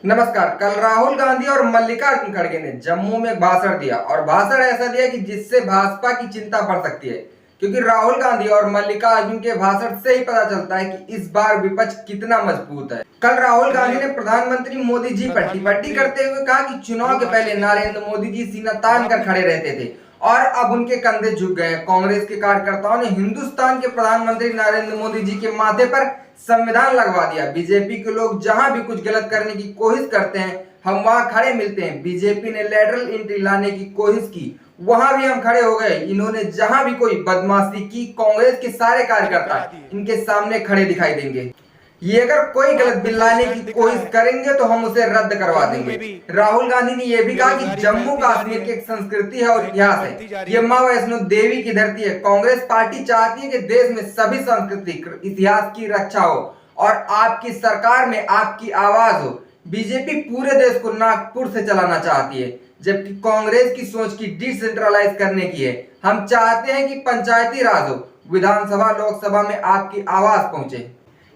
नमस्कार। कल राहुल गांधी और मल्लिकार्जुन खड़गे ने जम्मू में भाषण दिया और भाषण ऐसा दिया कि जिससे भाजपा की चिंता बढ़ सकती है, क्योंकि राहुल गांधी और मल्लिकार्जुन के भाषण से ही पता चलता है कि इस बार विपक्ष कितना मजबूत है। कल राहुल गांधी ने प्रधानमंत्री मोदी जी पर टिप्पणी करते हुए कहा कि चुनाव के पहले नरेंद्र मोदी जी सीना तान कर खड़े रहते थे और अब उनके कंधे झुक गए। कांग्रेस के कार्यकर्ताओं ने हिंदुस्तान के प्रधानमंत्री नरेंद्र मोदी जी के माथे पर संविधान लगवा दिया। बीजेपी के लोग जहां भी कुछ गलत करने की कोशिश करते हैं, हम वहां खड़े मिलते हैं। बीजेपी ने लेटरल एंट्री लाने की कोशिश की, वहां भी हम खड़े हो गए। इन्होंने जहां भी कोई बदमाशी की, कांग्रेस के सारे कार्यकर्ता इनके सामने खड़े दिखाई देंगे। ये अगर कोई गलत बिल लाने की कोशिश करेंगे तो हम उसे रद्द करवा देंगे। राहुल गांधी ने यह भी कहा कि जम्मू कश्मीर की एक संस्कृति है और इतिहास है, ये मां वैष्णो देवी की धरती है। कांग्रेस पार्टी चाहती है कि देश में सभी सांस्कृतिक इतिहास की रक्षा हो और आपकी सरकार में आपकी आवाज हो। बीजेपी पूरे देश को नागपुर से चलाना चाहती है, जबकि कांग्रेस की सोच की डिसेंट्रलाइज करने की है। हम चाहते हैं कि पंचायती राज हो, विधानसभा लोकसभा में आपकी आवाज पहुंचे,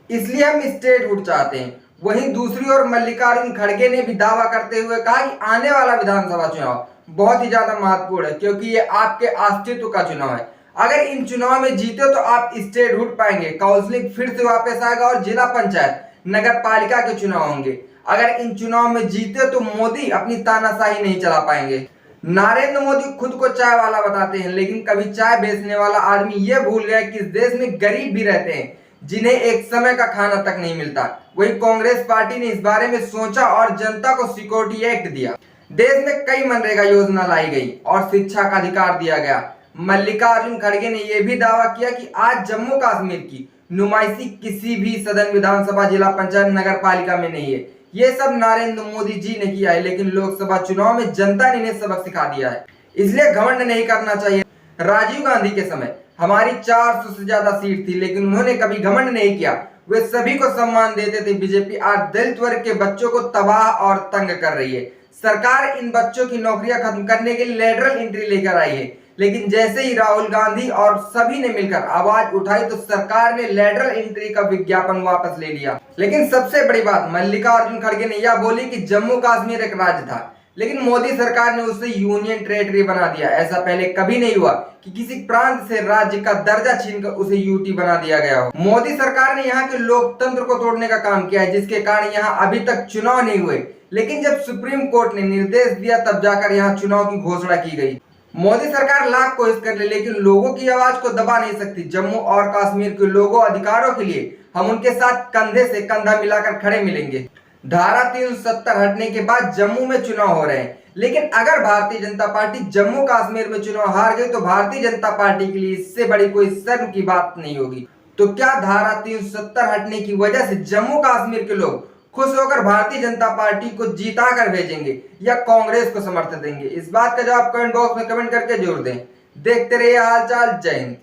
इसलिए हम स्टेटहुड चाहते हैं। वहीं दूसरी ओर मल्लिकार्जुन खड़गे ने भी दावा करते हुए कहा कि आने वाला विधानसभा चुनाव बहुत ही ज्यादा महत्वपूर्ण है, क्योंकि ये आपके अस्तित्व का चुनाव है। अगर इन चुनाव में जीते तो आप स्टेटहुड पाएंगे, काउंसलिंग फिर से वापस आएगा और जिला पंचायत नगर पालिका के चुनाव होंगे। अगर इन चुनाव में जीते तो मोदी अपनी तानाशाही नहीं चला पाएंगे। नरेंद्र मोदी खुद को चाय वाला बताते हैं, लेकिन कभी चाय बेचने वाला आदमी ये भूल गया कि इस देश में गरीब भी रहते हैं जिन्हें एक समय का खाना तक नहीं मिलता। वही कांग्रेस पार्टी ने इस बारे में सोचा और जनता को सिक्योरिटी एक्ट दिया। देश में कई मनरेगा योजना लाई गई और शिक्षा का अधिकार दिया गया। मल्लिकार्जुन खड़गे ने यह भी दावा किया कि आज जम्मू कश्मीर की नुमाइशी किसी भी सदन, विधानसभा, जिला पंचायत, नगर पालिका में नहीं है। ये सब नरेंद्र मोदी जी ने किया है, लेकिन लोकसभा चुनाव में जनता ने इन्हें सबक सिखा दिया है, इसलिए घमंड नहीं करना चाहिए। राजीव गांधी के समय हमारी 400 से ज्यादा सीट थी, लेकिन उन्होंने कभी घमंड नहीं किया, वे सभी को सम्मान देते थे। बीजेपी आज दलित वर्ग के बच्चों को तबाह और तंग कर रही है। सरकार इन बच्चों की नौकरियां खत्म करने के लिए लेटरल एंट्री लेकर आई है, लेकिन जैसे ही राहुल गांधी और सभी ने मिलकर आवाज उठाई तो सरकार ने लेटरल एंट्री का विज्ञापन वापस ले लिया। लेकिन सबसे बड़ी बात मल्लिकार्जुन खड़गे ने यह बोली कि जम्मू कश्मीर एक राज्य था, लेकिन मोदी सरकार ने उसे यूनियन टेरिटरी बना दिया। ऐसा पहले कभी नहीं हुआ कि किसी प्रांत से राज्य का दर्जा छीनकर उसे यूटी बना दिया गया हो। मोदी सरकार ने यहाँ के लोकतंत्र को तोड़ने का काम किया है, जिसके कारण यहाँ अभी तक चुनाव नहीं हुए। लेकिन जब सुप्रीम कोर्ट ने निर्देश दिया तब जाकर यहाँ चुनाव की घोषणा की गई। मोदी सरकार लाख कोशिश कर ले, लेकिन लोगों की आवाज को दबा नहीं सकती। जम्मू और कश्मीर के लोगों अधिकारों के लिए हम उनके साथ कंधे से कंधा मिलाकर खड़े मिलेंगे। धारा 370 हटने के बाद जम्मू में चुनाव हो रहे हैं, लेकिन अगर भारतीय जनता पार्टी जम्मू कश्मीर में चुनाव हार गई तो भारतीय जनता पार्टी के लिए इससे बड़ी कोई शर्म की बात नहीं होगी। तो क्या धारा 370 हटने की वजह से जम्मू कश्मीर के लोग खुश होकर भारतीय जनता पार्टी को जीता कर भेजेंगे या कांग्रेस को समर्थन देंगे? इस बात का जवाब कमेंट बॉक्स में कमेंट करके जरूर दें। देखते रहिए हालचाल। जय हिंद।